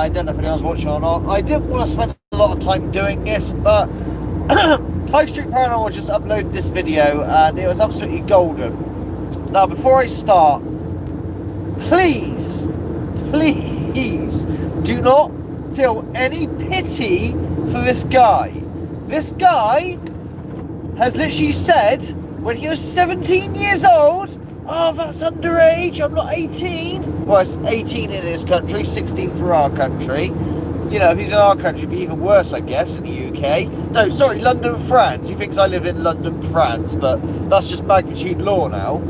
I don't know if anyone's watching or not. I didn't want to spend a lot of time doing this, but Highstreet Paranormal just uploaded this video and it was absolutely golden. Now, before I start, please do not feel any pity for this guy. This guy has literally said when he was 17 years old, oh, that's underage, I'm not 18. Well, it's 18 in his country, 16 for our country. You know, if he's in our country, it'd be even worse, I guess, in the UK. No, sorry, London, France. He thinks I live in London, France, but that's just magnitude law now.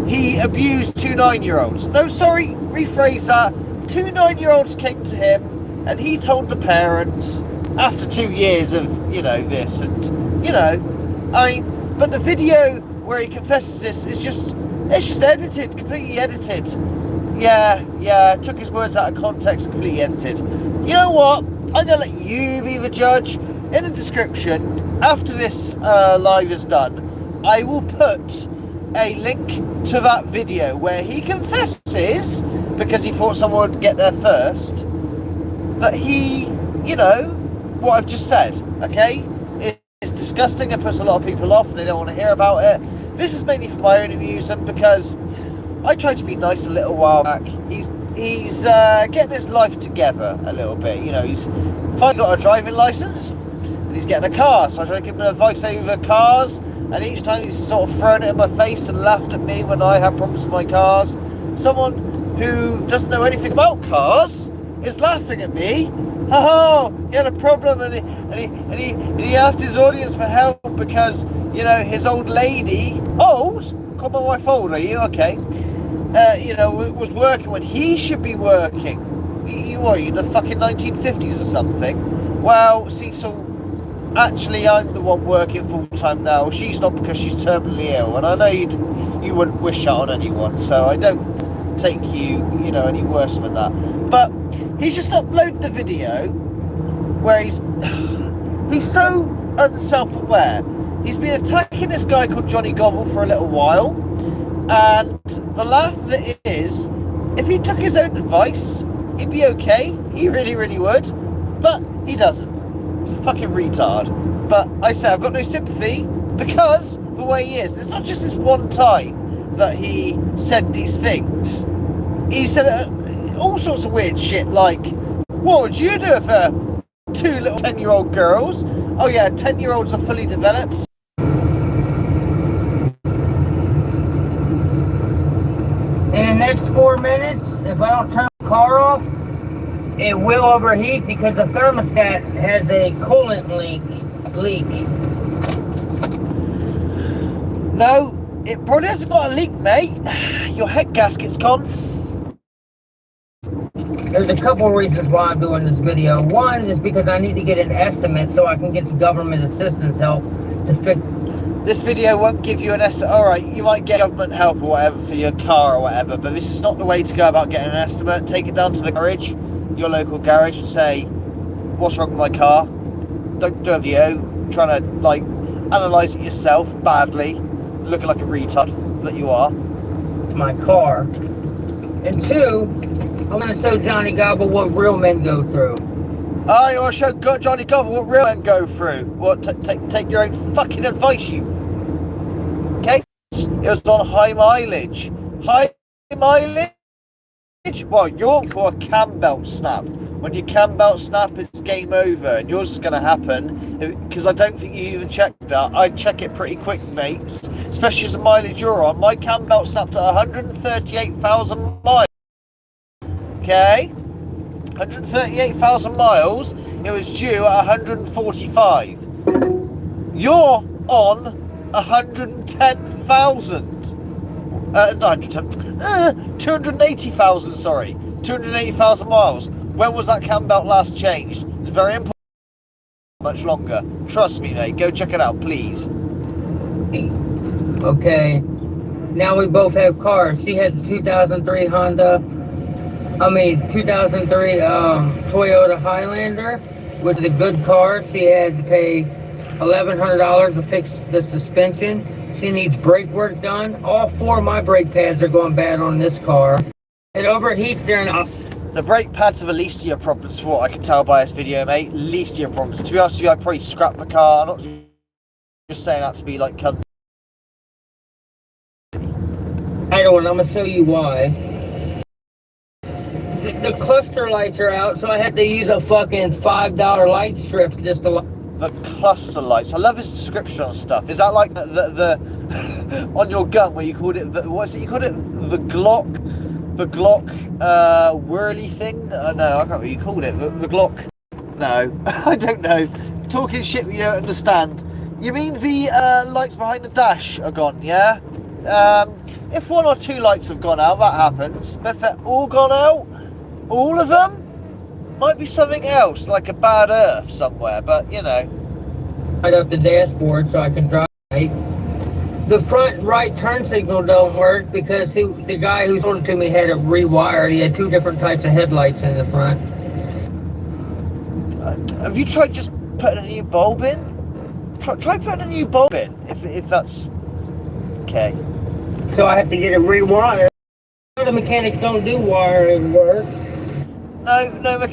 He abused 2 9-year-olds. No, sorry, rephrase that. 2 9-year-olds came to him, and he told the parents, after 2 years of, you know, this, and, you know, I mean, but the video where he confesses this is just, it's just edited, completely edited. Yeah, took his words out of context and completely edited. You know what? I'm gonna let you be the judge. In the description, after this live is done, I will put a link to that video where he confesses, because he thought someone would get there first, that he, you know, what I've just said, okay? It's disgusting, it puts a lot of people off and they don't want to hear about it. This is mainly for my own amusement because I tried to be nice a little while back. He's getting his life together a little bit, you know, he's finally got a driving license and he's getting a car, so I tried to give him advice over cars, and each time he's sort of thrown it in my face and laughed at me when I have problems with my cars. Someone who doesn't know anything about cars is laughing at me. Oh, he had a problem and he asked his audience for help because, you know, his old lady, old? Call my wife old, are you? Okay. You know, was working when he should be working. You are in the fucking 1950s or something? Well, see, so actually I'm the one working full time now. She's not, because she's terminally ill, and I know you wouldn't wish that on anyone, so I don't take you, you know, any worse than that. But he's just uploaded a video where he's so unself-aware. He's been attacking this guy called Johnny Gobble for a little while, and the laugh of it is, if he took his own advice, he'd be okay. He really would, but he doesn't. He's a fucking retard. But I say I've got no sympathy because of the way he is. It's not just this one time that he said these things. He said all sorts of weird shit like, what would you do if 2 little 10-year-old girls? Oh yeah, 10-year-olds are fully developed. In the next 4 minutes, if I don't turn the car off, it will overheat because the thermostat has a coolant leak. No, it probably hasn't got a leak, mate. Your head gasket's gone. There's a couple of reasons why I'm doing this video. One is because I need to get an estimate so I can get some government assistance help to fix. This video won't give you an estimate. Alright, you might get government help or whatever for your car or whatever, but this is not the way to go about getting an estimate. Take it down to the garage, your local garage, and say, what's wrong with my car? Don't do a video trying to, like, analyse it yourself badly, looking like a retard that you are. My car. And 2, I'm going to show Johnny Gobble what real men go through. Oh, you want to show Johnny Gobble what real men go through? What, take your own fucking advice, you. Okay? It was on high mileage. High mileage? Well, you're for a cam belt snap. When your cam belt snap, it's game over, and yours is going to happen, because I don't think you even checked that. I'd check it pretty quick, mates, especially as the mileage you're on. My cam belt snapped at 138,000 miles. Okay? 138,000 miles, it was due at 145. You're on 110,000. 280,000, sorry. 280,000 miles. When was that cam belt last changed? It's very important. Much longer. Trust me, mate. Go check it out, please. Okay. Now we both have cars. She has a 2003 Toyota Highlander, which is a good car. She had to pay $1,100 to fix the suspension. She needs brake work done. All 4 of my brake pads are going bad on this car. It overheats during The brake pads are the least of your problems for what I can tell by this video, mate. Least of your problems. To be honest with you, I'd probably scrap the car. I'm not just saying that to be like cunt. I don't. I'm gonna show you why. The cluster lights are out, so I had to use a fucking $5 light strip just to. The cluster lights. I love his description on stuff. Is that like the on your gun where you called it? What's it? You called it the Glock whirly thing? No, I can't remember what you called it. The Glock. No, I don't know. Talking shit you don't understand. You mean the lights behind the dash are gone? Yeah. If one or two lights have gone out, that happens. But if they're all gone out, all of them. Might be something else, like a bad earth somewhere, but you know. Right up the dashboard so I can drive. The front right turn signal don't work because the guy who sold it to me had it rewired. He had two different types of headlights in the front. Have you tried just putting a new bulb in? Try putting a new bulb in, if that's okay. So I have to get it rewired. The mechanics don't do wiring work. No,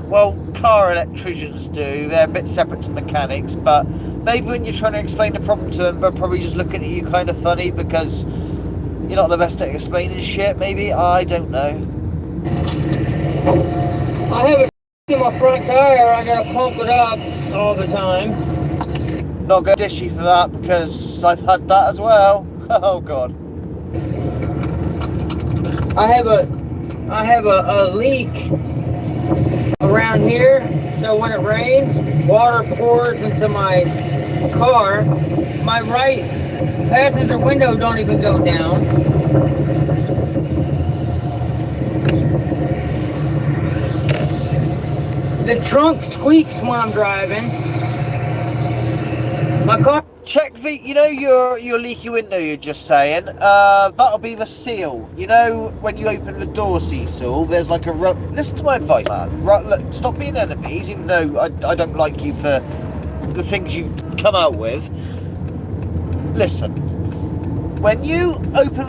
well, car electricians do. They're a bit separate to mechanics, but maybe when you're trying to explain the problem to them, they're probably just looking at you kind of funny because you're not the best at explaining shit, maybe? I don't know. I have a in my front tire. I gotta pump it up all the time. Not going to dish you for that because I've had that as well. Oh, God. I have a leak around here, so when it rains, water pours into my car. My right passenger window don't even go down. The trunk squeaks when I'm driving. My car. Check the, you know your leaky window you're just saying, that'll be the seal. You know when you open the door, Cecil, there's like a listen to my advice, man. Look, stop being enemies, even though I don't like you for the things you've come out with. Listen, when you open,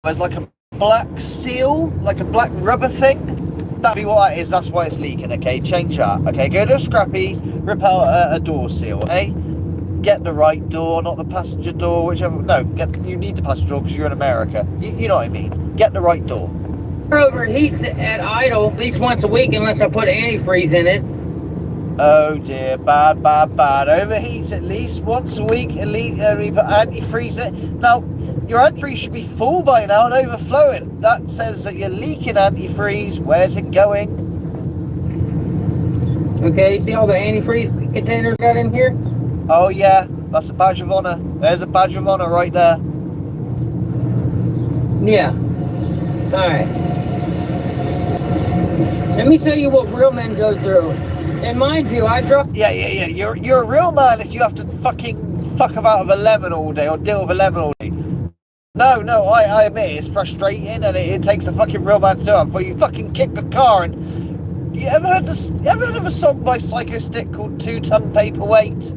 there's like a black seal, like a black rubber thing. That'll be what it is, that's why it's leaking, okay? Change that, okay? Go to a scrappy, rip out a door seal, okay? Get the right door, not the passenger door, whichever. No, you need the passenger door because you're in America. You know what I mean. Get the right door. It overheats at idle at least once a week unless I put antifreeze in it. Oh dear, bad. Overheats at least once a week. At least we put antifreeze in it. Now, your antifreeze should be full by now and overflowing. That says that you're leaking antifreeze. Where's it going? Okay, see all the antifreeze containers got in here? Oh yeah, that's a badge of honor. There's a badge of honor right there. Yeah. Alright. Let me tell you what real men go through. And mind you, I drove... Yeah. You're a real man if you have to fucking fuck about with a lemon all day or deal with a lemon all day. No, I admit it's frustrating and it takes a fucking real man to do it before you fucking kick the car and... You ever heard of a song by Psycho Stick called 2 Ton Paperweight?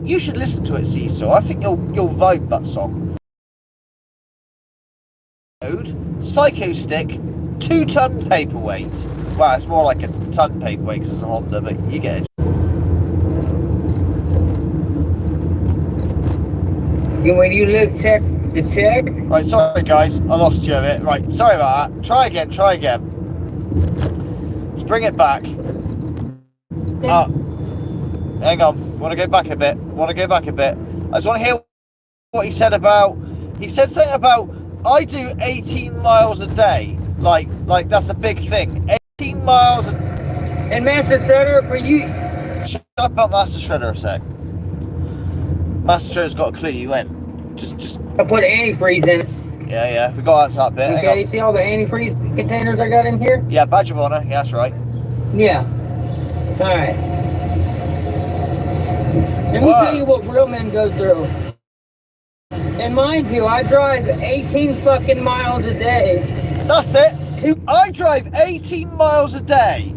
You should listen to it, Cecil. I think you'll vibe that song. Psycho Stick, 2 Ton Paperweight. Wow, it's more like a ton paperweight because it's a Honda, but you get it. When you live check the check. Right, sorry guys, I lost you a bit. Right, sorry about that. Try again. Let's bring it back. Hang on, want to go back a bit. I just want to hear what he said about, he said something about, I do 18 miles a day. Like that's a big thing. 18 miles a... And Master Shredder, for you... Shut up about Master Shredder a sec. Master Shredder's got a clue you went. Just... I put antifreeze in it. Yeah, we got that bit. Okay, you see all the antifreeze containers I got in here? Yeah, badge of honor, yeah, that's right. Yeah. Alright. Let me tell you what real men go through. And mind you, I drive 18 fucking miles a day. That's it. I drive 18 miles a day.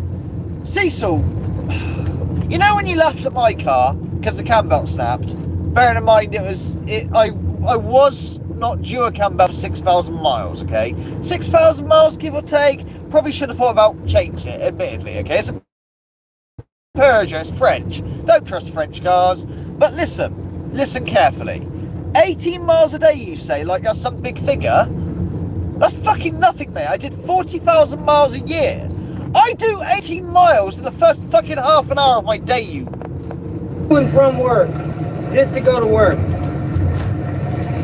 Cecil, you know when you laughed at my car because the cam belt snapped? Bearing in mind I was not due a cam belt for 6,000 miles, okay? 6,000 miles, give or take. probably should have thought about changing it, admittedly, okay? It's a Peugeot, it's French. Don't trust French cars. But listen carefully. 18 miles a day, you say, like that's some big figure? That's fucking nothing, mate. I did 40,000 miles a year. I do 18 miles in the first fucking half an hour of my day, you. And from work, just to go to work.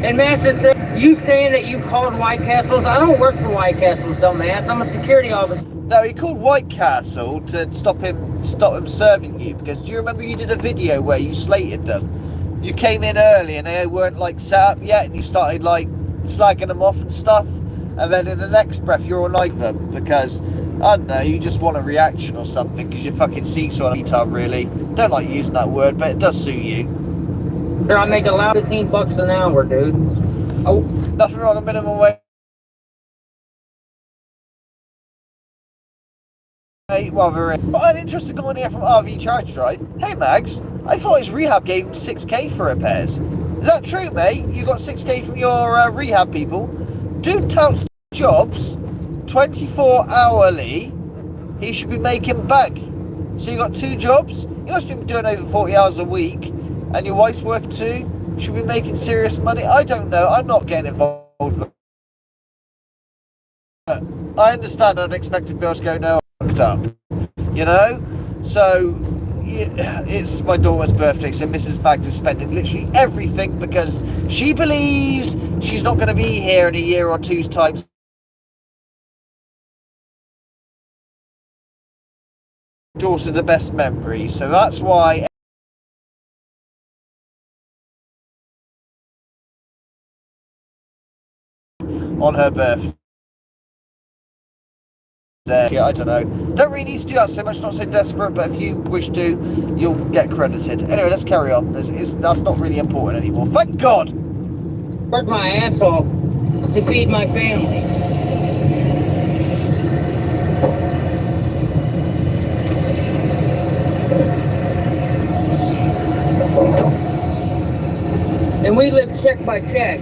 And Master said, you saying that you called White Castles? I don't work for White Castles, dumbass. I'm a security officer. No, he called White Castle to stop him serving you, because do you remember you did a video where you slated them? You came in early and they weren't like set up yet, and you started like slagging them off and stuff, and then in the next breath you're all like them because I don't know, you just want a reaction or something because you fucking seesaw retard, really. Don't like using that word, but it does suit you. Sure, I make about $15 an hour, dude. Oh, nothing wrong with minimum wage. Well, we're in. Got an interesting comment here from RV Charge Drive. Hey Mags, I thought his rehab gave him 6k for repairs. Is that true, mate? You got 6k from your rehab people? Dude touts jobs 24 hourly. He should be making bank. So you got 2 jobs? You must be doing over 40 hours a week. And your wife's working too? Should be making serious money? I don't know. I'm not getting involved with it. I understand unexpected bills go no up, you know? So yeah, it's my daughter's birthday, so Mrs. Bags is spending literally everything because she believes she's not going to be here in a year or two's time. Daughter the best memory, so that's why on her birthday. Yeah, I don't know. Don't really need to do that so much, not so desperate, but if you wish to, you'll get credited. Anyway, let's carry on. That's not really important anymore. Thank God! Worked my ass off to feed my family. And we live check by check.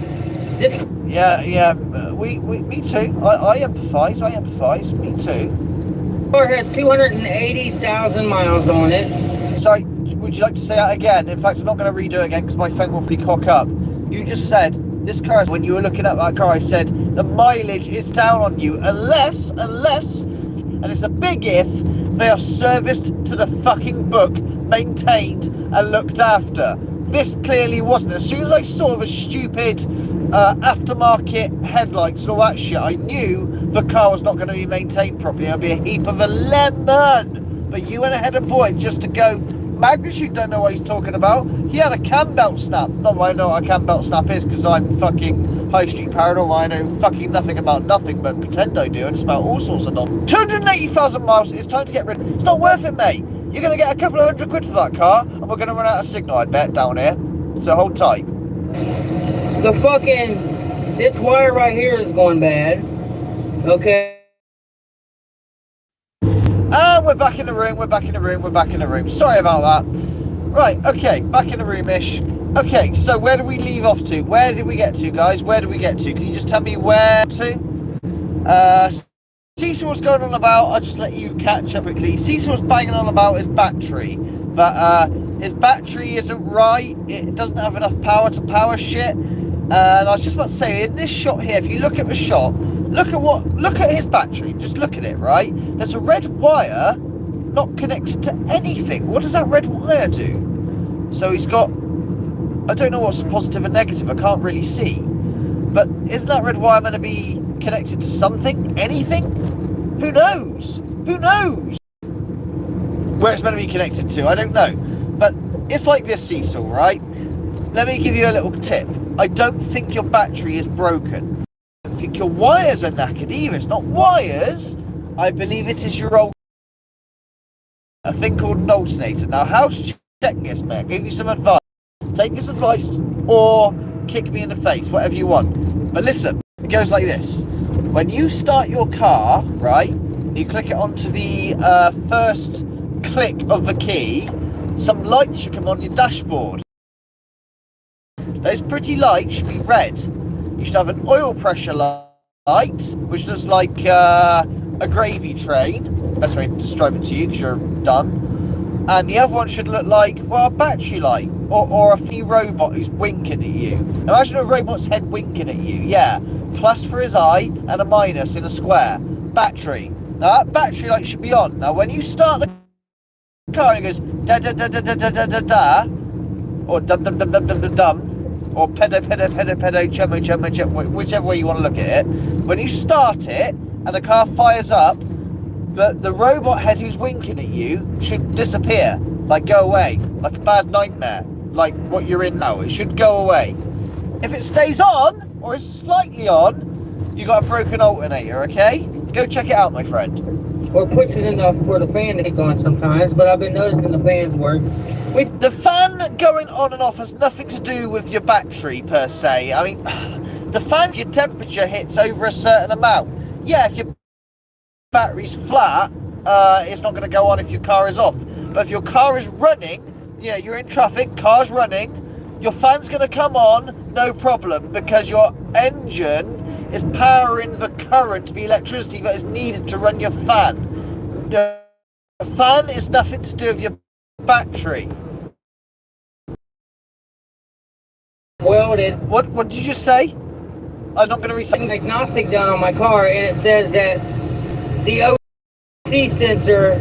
This. Yeah. Me too. I empathise. Me too. Car has 280,000 miles on it. Sorry, would you like to say that again? In fact, I'm not going to redo it again because my phone will probably cock up. You just said this car, when you were looking at that car, I said the mileage is down on you unless, and it's a big if, they are serviced to the fucking book, maintained and looked after. This clearly wasn't. As soon as I saw the stupid aftermarket headlights and all that shit, I knew the car was not going to be maintained properly. It'll be a heap of a lemon. But you went ahead and bought it just to go. Magnitude don't know what he's talking about. He had a cam belt snap. Not that I know what a cam belt snap is because I'm fucking Highstreet Paranormal. I know fucking nothing about nothing, but pretend I do and it's about all sorts of nonsense. 280,000 miles. It's time to get rid of it. It's not worth it, mate. You're going to get a couple of £100 for that car, and we're going to run out of signal, I bet, down here. So hold tight. The fucking, this wire right here is going bad. Okay. And we're back in the room. Sorry about that. Right, okay, back in the room-ish. Okay, so where do we leave off to? Where did we get to, guys? Where did we get to? Can you just tell me where to? Cecil was going on about, I'll just let you catch up quickly. Cecil was banging on about his battery, but his battery isn't right. It doesn't have enough power to power shit. And I was just about to say, in this shot here, if you look at the shot, look at his battery. Just look at it, right? There's a red wire not connected to anything. What does that red wire do? So he's got, I don't know what's positive and negative. I can't really see. But isn't that red wire going to be connected to something? Anything? Who knows? Who knows? Where it's meant to be connected to, I don't know. But it's like this, Cecil, right? Let me give you a little tip. I don't think your battery is broken. I don't think your wires are knackered either. It's not wires. I believe it is your old... a thing called an alternator. Now, how to check this, mate? I'll give you some advice. Take this advice or kick me in the face, whatever you want. But listen, it goes like this. When you start your car, right, you click it onto the first click of the key, some lights should come on your dashboard. Those pretty lights should be red. You should have an oil pressure light, which looks like a gravy train. Best way to describe it to you because you're dumb. And the other one should look like, well, a battery light or a funny robot who's winking at you. Imagine a robot's head winking at you. Yeah, plus for his eye and a minus in a square. Battery. Now that battery light should be on. Now when you start the car and it goes da da da da da da da da da, or dum dum dum dum dum dum dum, or pedo pedo pedo pedo chummo chummo chummo, whichever way you want to look at it. When you start it and the car fires up, the robot head who's winking at you should disappear, like go away, like a bad nightmare, like what you're in now. It should go away. If it stays on or is slightly on, you got a broken alternator. Okay, go check it out, my friend. Or pushing enough for the fan to kick on sometimes, but I've been noticing the fans work. The fan going on and off has nothing to do with your battery per se. I mean, the fan, if your temperature hits over a certain amount, yeah, if your battery's flat, it's not going to go on if your car is off. But if your car is running, you know, you're in traffic, car's running, your fan's going to come on, no problem, because your engine is powering the current, the electricity that is needed to run your fan. The fan is nothing to do with your battery. Well, What did you just say? I'm not going to read an diagnostic done on my car, and it says that the OC sensor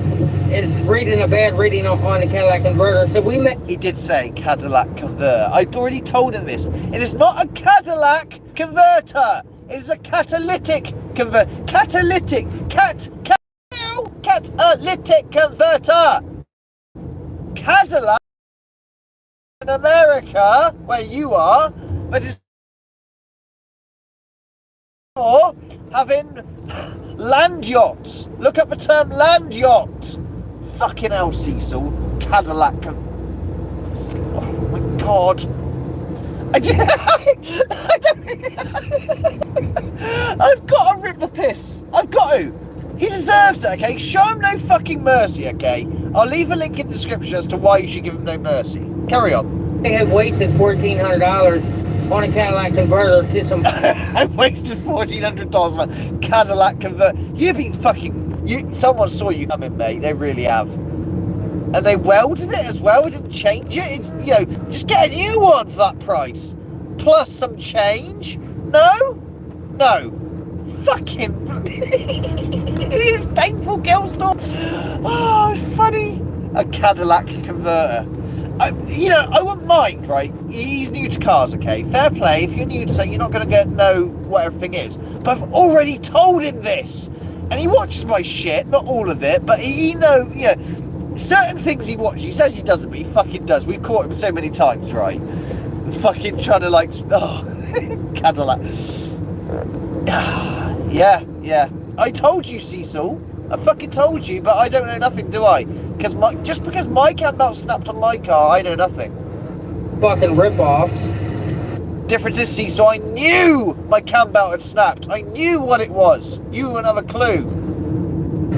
is reading a bad reading on the Cadillac converter. So we met. He did say Cadillac converter. I'd already told him this. It is not a Cadillac converter. It is a catalytic converter. Catalytic converter. Cadillac in America, where you are, but is for having land yachts. Look up the term land yacht. Fucking hell, Cecil. Cadillac. Oh my god. I've got to rip the piss. I've got to. He deserves it, okay? Show him no fucking mercy, okay? I'll leave a link in the description as to why you should give him no mercy. Carry on. They have wasted $1,400 on a Cadillac converter to some. I've wasted $1,400 on a Cadillac converter. You've been fucking. Someone saw you coming, mate. They really have. And they welded it as well. It didn't change it. You know, just get a new one for that price. Plus some change. No. Fucking. It is painful, girl. Stop. Oh, it's funny. A Cadillac converter. I wouldn't mind, right? He's new to cars, okay? Fair play. If you're new to something, you're not going to know what everything is. But I've already told him this. And he watches my shit. Not all of it. But he knows, you know, certain things he watches. He says he doesn't, but he fucking does. We've caught him so many times, right? Fucking trying to, like, Cadillac. Yeah. I told you, Cecil. I fucking told you, but I don't know nothing, do I? Because just because my cam belt snapped on my car, I know nothing. Fucking rip-offs. Difference is, Cecil, I knew my cam belt had snapped. I knew what it was. You wouldn't have a clue.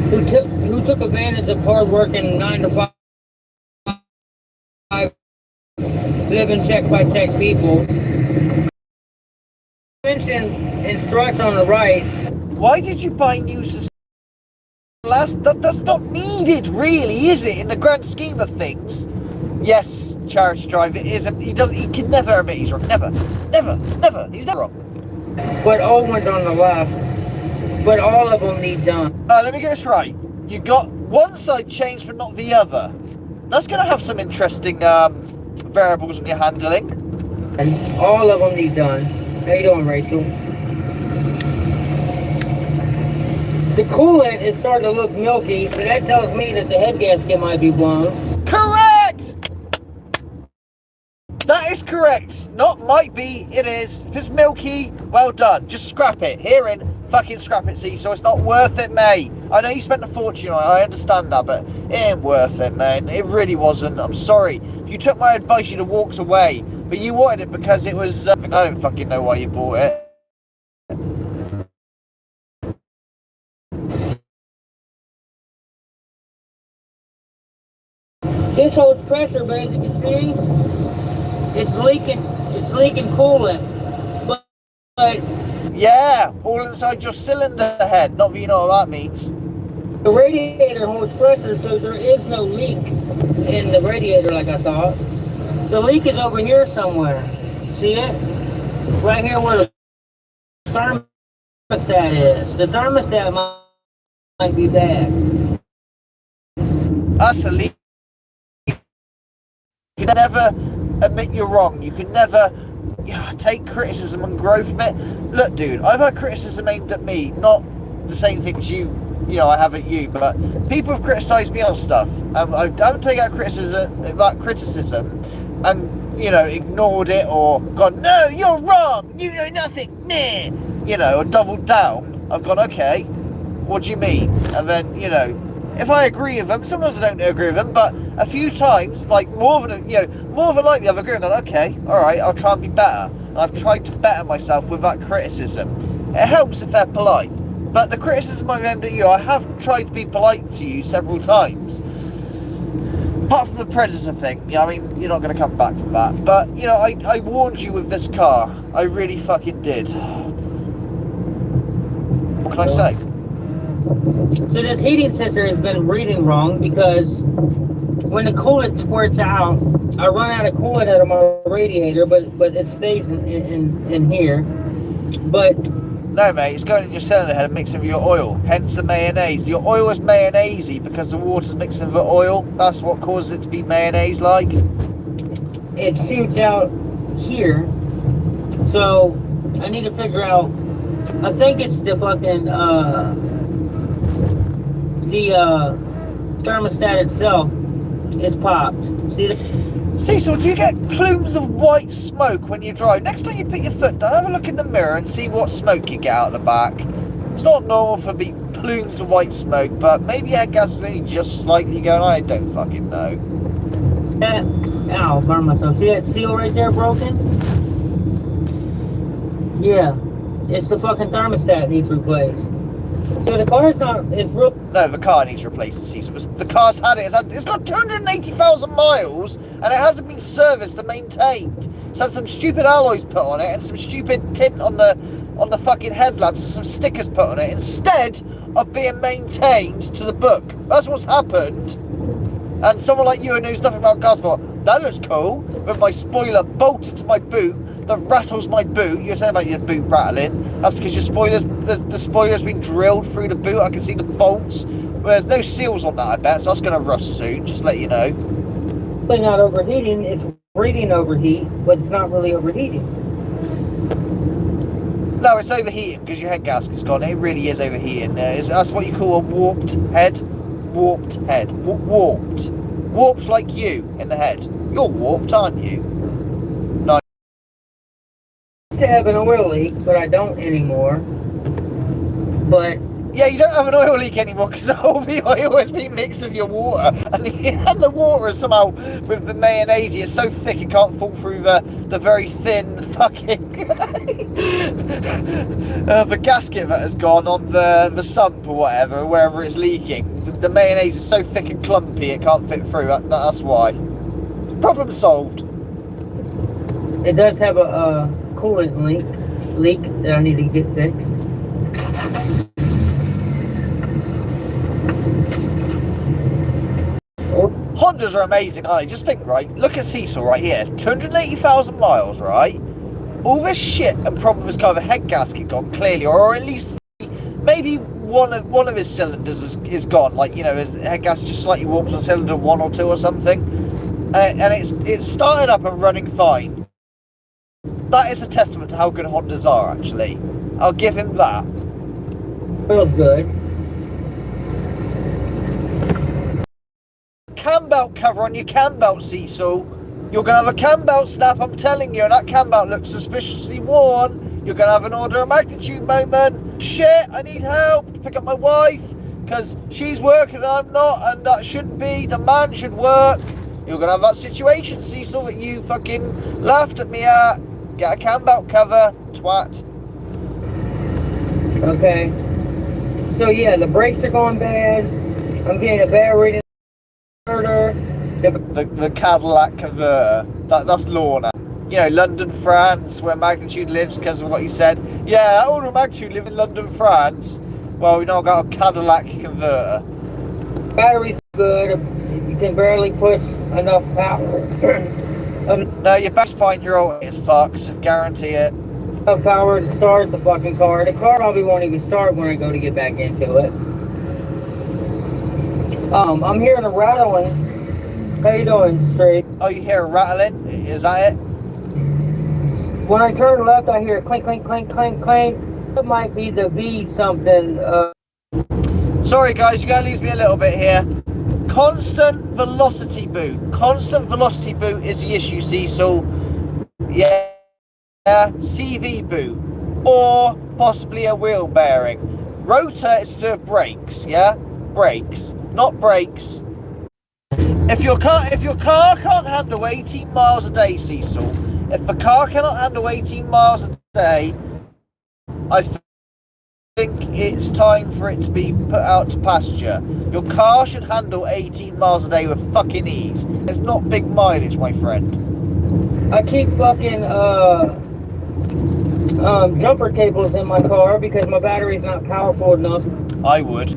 Who took advantage of hard-working 9-to-5, living check-by-check people. Mention instructs on the right. Why did you buy new that's not needed, really, is it, in the grand scheme of things? Yes, charity drive, it isn't. He can never admit he's wrong. Never. He's never wrong. But all one's on the left. But all of them need done. Let me get this right. You got one side changed, but not the other. That's going to have some interesting variables in your handling. And all of them need done. How you doing, Rachel? The coolant is starting to look milky, so that tells me that the head gasket might be blown. Correct! That is correct. Not might be, it is. If it's milky, well done. Just scrap it. Herein, fucking scrap it, see? So it's not worth it, mate. I know you spent a fortune on it, I understand that, but it ain't worth it, man. It really wasn't. I'm sorry. If you took my advice, you'd have walked away. But you wanted it because it was... I don't fucking know why you bought it. This holds pressure, but as you can see, it's leaking coolant. But Yeah, all inside your cylinder head. Not that you know what that means. The radiator holds pressure, so there is no leak in the radiator like I thought. The leak is over here somewhere. See it? Right here where the thermostat is. The thermostat might be bad. That's a leak. You can never admit you're wrong. You can never take criticism and grow from it. Look, dude, I've had criticism aimed at me, not the same things you know I have at you, but people have criticised me on stuff, and I haven't taken that criticism and, you know, ignored it or gone, no, you're wrong, you know nothing, nah, you know, or doubled down. I've gone, okay, what do you mean? And then, you know, if I agree with them, sometimes I don't agree with them, but a few times, like more than likely I've agreed and gone, okay, alright, I'll try and be better. And I've tried to better myself with that criticism. It helps if they're polite. But the criticism I've aimed at you, I have tried to be polite to you several times. Apart from the Predator thing, yeah, I mean, you're not going to come back from that. But, you know, I warned you with this car. I really fucking did. What can I say? So this heating sensor has been reading wrong because when the coolant squirts out, I run out of coolant out of my radiator, but it stays in here. But no, mate, it's going in your cylinder head and mixing with your oil, hence the mayonnaise. Your oil is mayonnaise-y because the water's mixing with the oil. That's what causes it to be mayonnaise-like. It shoots out here, so I need to figure out, I think it's the fucking, thermostat itself is popped. See the Cecil, do you get plumes of white smoke when you drive? Next time you put your foot down, have a look in the mirror and see what smoke you get out of the back. It's not normal for me plumes of white smoke, but maybe head gas is only just slightly going. I don't fucking know. Ow, burned myself. See that seal right there broken? Yeah, it's the fucking thermostat needs replaced. So the car's not, it's real. No, the car needs replacing, Cecil. The car's had it. It's got 280,000 miles and it hasn't been serviced and maintained. It's had some stupid alloys put on it and some stupid tint on the fucking headlamps and some stickers put on it instead of being maintained to the book. That's what's happened. And someone like you who knows nothing about cars thought, that looks cool, with my spoiler bolted to my boot that rattles my boot. You're saying about your boot rattling. That's because your spoilers, the spoiler's been drilled through the boot. I can see the bolts. Well, there's no seals on that, I bet, so that's going to rust soon, just to let you know. But not overheating, it's reading overheat, but it's not really overheating. No, it's overheating because your head gasket's gone. It really is overheating. That's what you call a warped head. Warped head. Warped. Warped like you in the head. You're warped, aren't you? No. I used to have an oil leak, but I don't anymore. But yeah, you don't have an oil leak anymore because all the oil has been mixed with your water, and the water is somehow with the mayonnaise. It's so thick it can't fall through the very thin fucking the gasket that has gone on the sump or whatever, wherever it's leaking. The mayonnaise is so thick and clumpy it can't fit through. That's why. Problem solved. It does have a coolant leak that I need to get fixed. Hondas are amazing, aren't they? Just think, right? Look at Cecil right here. 280,000 miles, right? All this shit and problem with car, the head gasket gone, clearly, or at least maybe one of his cylinders is gone. Like, you know, his head gasket just slightly warped on cylinder 1 or 2 or something. And it's started up and running fine. That is a testament to how good Hondas are, actually. I'll give him that. Feels good. Cam belt cover on your cam belt, Cecil. You're going to have a cam belt snap, I'm telling you, and that cam belt looks suspiciously worn. You're going to have an order of magnitude moment. Shit, I need help to pick up my wife, because she's working and I'm not, and that shouldn't be. The man should work. You're going to have that situation, Cecil, that you fucking laughed at me at. Get a cam belt cover, twat. Okay. So yeah, the brakes are going bad. I'm getting a bad reading. The Cadillac converter. That's law now. you know, London, France, where Magnitude lives because of what he said. Yeah, order of Magnitude live in London, France. Well, we now got a Cadillac converter. Battery's good. You can barely push enough power. No, your battery's fine. You're old as fuck. So guarantee it. Enough power to start the fucking car. The car probably won't even start when I go to get back into it. I'm hearing a rattling. How you doing, Straight? Oh, you hear a rattling? Is that it? When I turn left, I hear clink, clink, clink, clink, clink. It might be the V something. Sorry, guys, you gotta lose me a little bit here. Constant velocity boot. Constant velocity boot is the issue, Cecil. Yeah, CV boot. Or possibly a wheel bearing. Rotor is to have brakes, yeah? Brakes, not brakes. If your car can't handle 18 miles a day, Cecil, if the car cannot handle 18 miles a day, I think it's time for it to be put out to pasture. Your car should handle 18 miles a day with fucking ease. It's not big mileage, my friend. I keep fucking jumper cables in my car because my battery's not powerful enough. I would.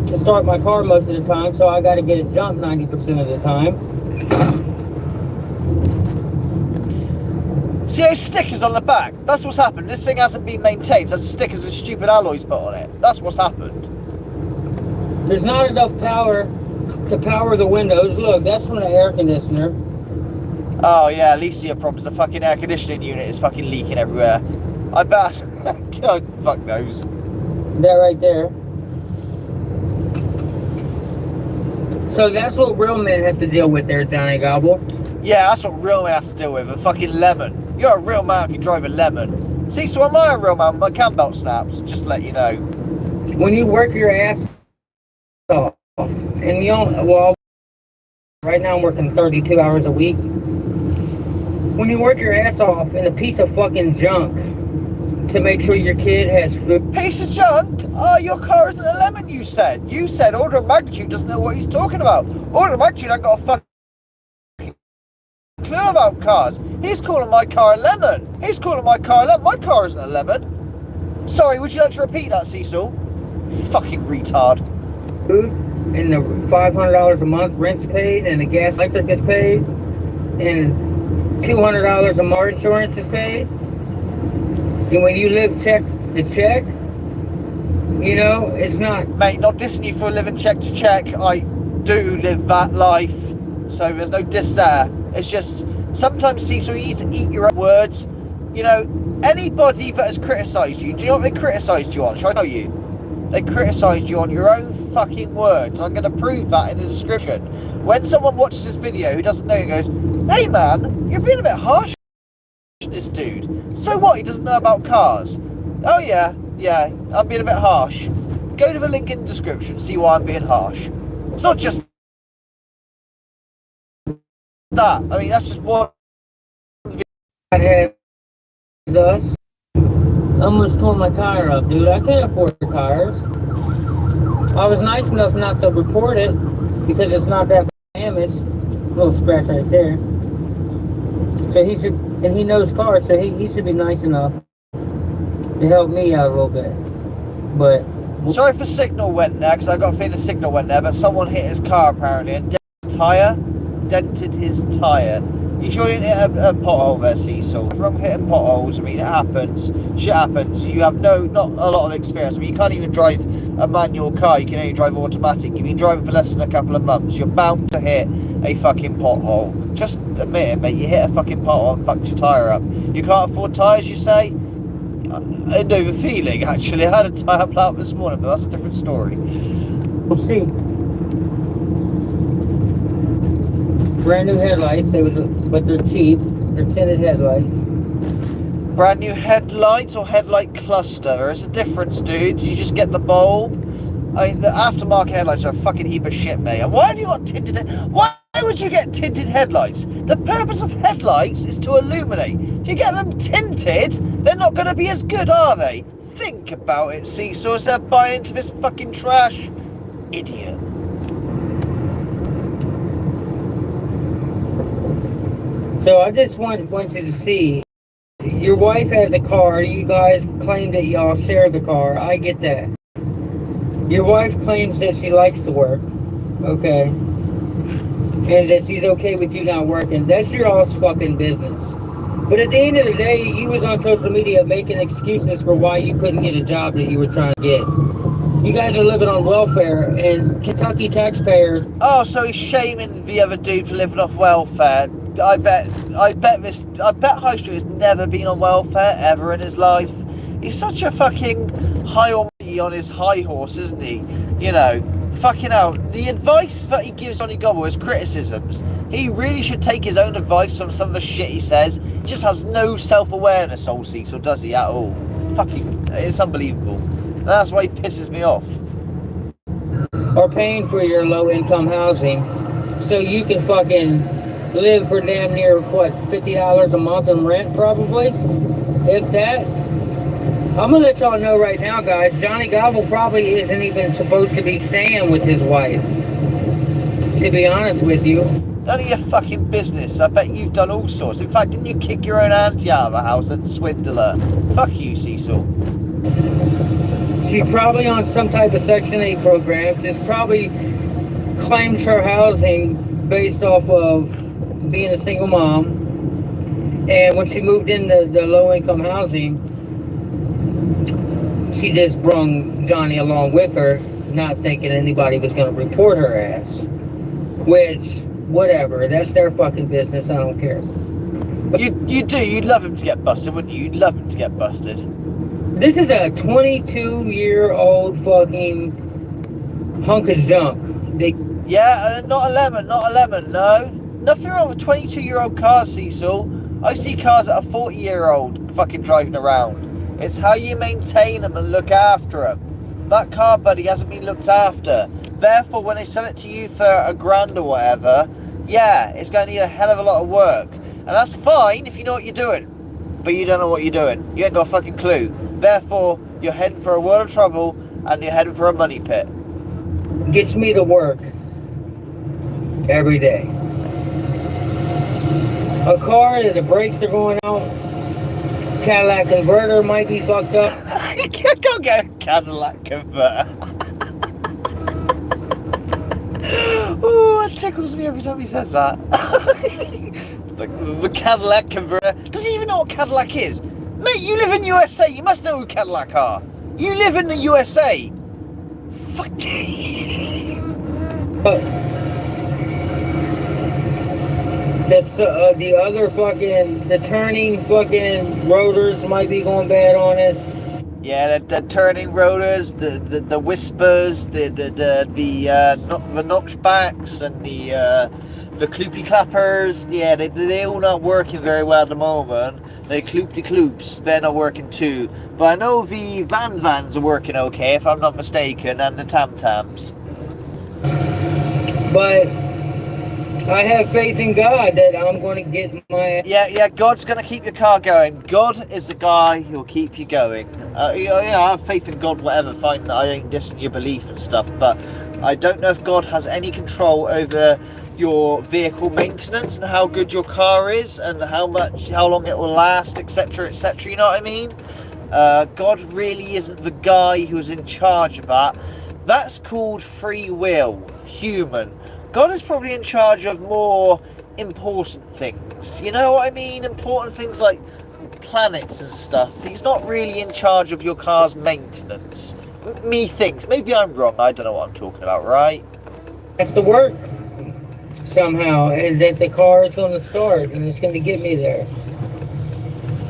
To start my car most of the time, so I got to get it jumped 90% of the time. See those stickers on the back? That's what's happened. This thing hasn't been maintained. There's stickers and stupid alloys put on it. That's what's happened. There's not enough power to power the windows. Look, that's from the air conditioner. Oh yeah, at least your problem is the fucking air conditioning unit is fucking leaking everywhere. I bet. God, fuck knows. That right there. So that's what real men have to deal with there, Johnny Gobble. Yeah, that's what real men have to deal with. A fucking lemon. You're a real man if you drive a lemon. See, so am I a real man? My cam belt snaps. Just to let you know. When you work your ass off, and you don't, well, right now I'm working 32 hours a week. When you work your ass off in a piece of fucking junk to make sure your kid has food. Piece of junk? Oh, your car isn't a lemon, you said. You said order of magnitude doesn't know what he's talking about. Order of magnitude ain't got a fucking clue about cars. He's calling my car a lemon. He's calling my car a lemon. My car isn't a lemon. Sorry, would you like to repeat that, Cecil? Fucking retard. Food, and the $500 a month rent's paid, and the gas electric is paid, and $200 a month insurance is paid. And when you live check to check, you know, it's not... Mate, not dissing you for living check to check. I do live that life, so there's no diss there. It's just, sometimes, Cecil, you need to eat your own words. You know, anybody that has criticised you, do you know what they criticised you on? Shall I tell you? They criticised you on your own fucking words. I'm going to prove that in the description. When someone watches this video who doesn't know and goes, hey man, you're being a bit harsh on this dude. So what, he doesn't know about cars? Oh yeah, I'm being a bit harsh. Go to the link in the description, see why I'm being harsh. It's not just that. I mean, that's just one. I us. I almost tore my tire up, dude. I can't afford the tires. I was nice enough not to report it because it's not that damaged. Little scratch right there. So he should, and he knows cars, so he should be nice enough to help me out a little bit. But sorry if the signal went there, because I got a feeling the signal went there, but someone hit his car apparently and dented his tyre. You sure you didn't hit a pothole there, Cecil? From hitting potholes, I mean, it happens. Shit happens. You have not a lot of experience. I mean, you can't even drive a manual car. You can only drive automatic. You've been driving for less than a couple of months. You're bound to hit a fucking pothole. Just admit it, mate. You hit a fucking pothole and fucked your tyre up. You can't afford tyres, you say? I know the feeling, actually. I had a tyre blow up this morning, but that's a different story. we'll see. Brand new headlights, but they're cheap. They're tinted headlights. Brand new headlights or headlight cluster? There is a difference, dude. You just get the bulb. I mean, the aftermarket headlights are a fucking heap of shit, mate. And why have you got tinted? Why would you get tinted headlights? The purpose of headlights is to illuminate. If you get them tinted, they're not going to be as good, are they? Think about it, Cecil. Instead of buying into this fucking trash. Idiot. So I just want you to see. Your wife has a car. You guys claim that y'all share the car. I get that. Your wife claims that she likes to work. Okay. And that she's okay with you not working. That's your all's fucking business. But at the end of the day, you was on social media making excuses for why you couldn't get a job that you were trying to get. You guys are living on welfare, and Kentucky taxpayers. Oh, so he's shaming the other dude for living off welfare. I bet Highstreet has never been on welfare ever in his life. He's such a fucking high almighty on his high horse, isn't he? You know, fucking hell. The advice that he gives Johnny Gobble is criticisms. He really should take his own advice on some of the shit he says. He just has no self-awareness, old Cecil, does he, at all? Fucking, it's unbelievable. That's why he pisses me off. Are paying for your low-income housing so you can fucking live for damn near, what, $50 a month in rent, probably? If that. I'm gonna let y'all know right now, guys, Johnny Gobble probably isn't even supposed to be staying with his wife, to be honest with you. None of your fucking business. I bet you've done all sorts. In fact, didn't you kick your own auntie out of the house at Swindler? Fuck you, Cecil. She's probably on some type of Section 8 program. Just probably claims her housing based off of being a single mom. And when she moved into the low-income housing, she just brung Johnny along with her, not thinking anybody was going to report her ass. Which, whatever, that's their fucking business, I don't care. You do, you'd love him to get busted, wouldn't you? You'd love him to get busted. This is a 22-year-old fucking hunk of junk. Yeah, not a lemon, no. Nothing wrong with 22-year-old cars, Cecil. I see cars that are 40-year-old fucking driving around. It's how you maintain them and look after them. That car, buddy, hasn't been looked after. Therefore, when they sell it to you for $1,000 or whatever, yeah, it's going to need a hell of a lot of work. And that's fine if you know what you're doing. But you don't know what you're doing. You ain't got a fucking clue. Therefore, you're heading for a world of trouble and you're heading for a money pit. Gets me to work every day. A car that the brakes are going out, CadillacConverter might be fucked up. Go get a CadillacConverter. Oh, it tickles me every time he says that. the CadillacConverter. Does he even know what Cadillac is? Mate, you live in USA. You must know who Cadillac are. You live in the USA. Fuck. The other fucking, the turning fucking rotors might be going bad on it. Yeah, the turning rotors, the whispers, the notchbacks and the cloopy clappers. Yeah, they all not working very well at the moment. The cloopy cloops, they're not working too. But I know the vans are working okay, if I'm not mistaken, and the tam-tams. But I have faith in God that I'm going to get my... Yeah, God's going to keep your car going. God is the guy who'll keep you going. I have faith in God, whatever, fine, I ain't dissing your belief and stuff, but I don't know if God has any control over your vehicle maintenance and how good your car is and how long it will last, etc., etc., you know what I mean? God really isn't the guy who's in charge of that. That's called free will, human. God is probably in charge of more important things, you know what I mean? Important things like planets and stuff. He's not really in charge of your car's maintenance. Methinks. Maybe I'm wrong, I don't know what I'm talking about, right? Has to work somehow, and that the car is going to start, and it's going to get me there.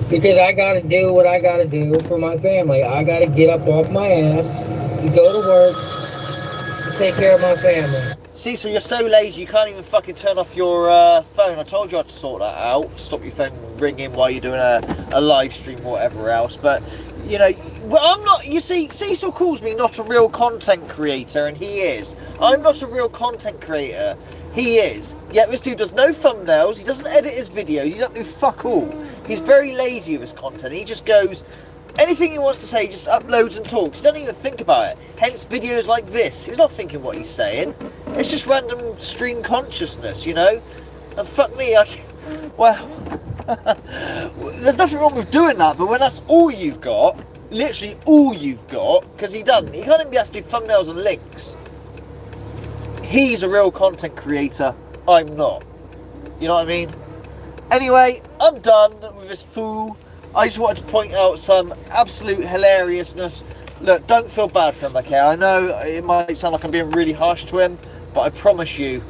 Because I got to do what I got to do for my family. I got to get up off my ass and go to work and take care of my family. Cecil, you're so lazy you can't even fucking turn off your phone. I told you how to sort that out. Stop your phone ringing while you're doing a live stream or whatever else. But, you know, well, I'm not, you see, Cecil calls me not a real content creator, and he is. I'm not a real content creator. He is. Yet this dude does no thumbnails, he doesn't edit his videos, he doesn't do fuck all. He's very lazy with his content. He just goes, anything he wants to say, he just uploads and talks. He doesn't even think about it. Hence videos like this. He's not thinking what he's saying. It's just random stream consciousness, you know? And fuck me, Well, there's nothing wrong with doing that, but when that's all you've got, literally all you've got, because he can't even be asked to do thumbnails and links. He's a real content creator, I'm not. You know what I mean? Anyway, I'm done with this fool. I just wanted to point out some absolute hilariousness. Look, don't feel bad for him, okay? I know it might sound like I'm being really harsh to him, but I promise you,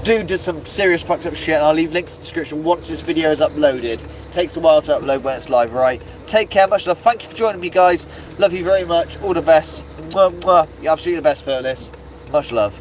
dude did some serious fucked up shit, and I'll leave links in the description once this video is uploaded. It takes a while to upload when it's live, right? Take care, much love. Thank you for joining me, guys. Love you very much. All the best. Mwah, mwah. You're absolutely the best for this. Much love.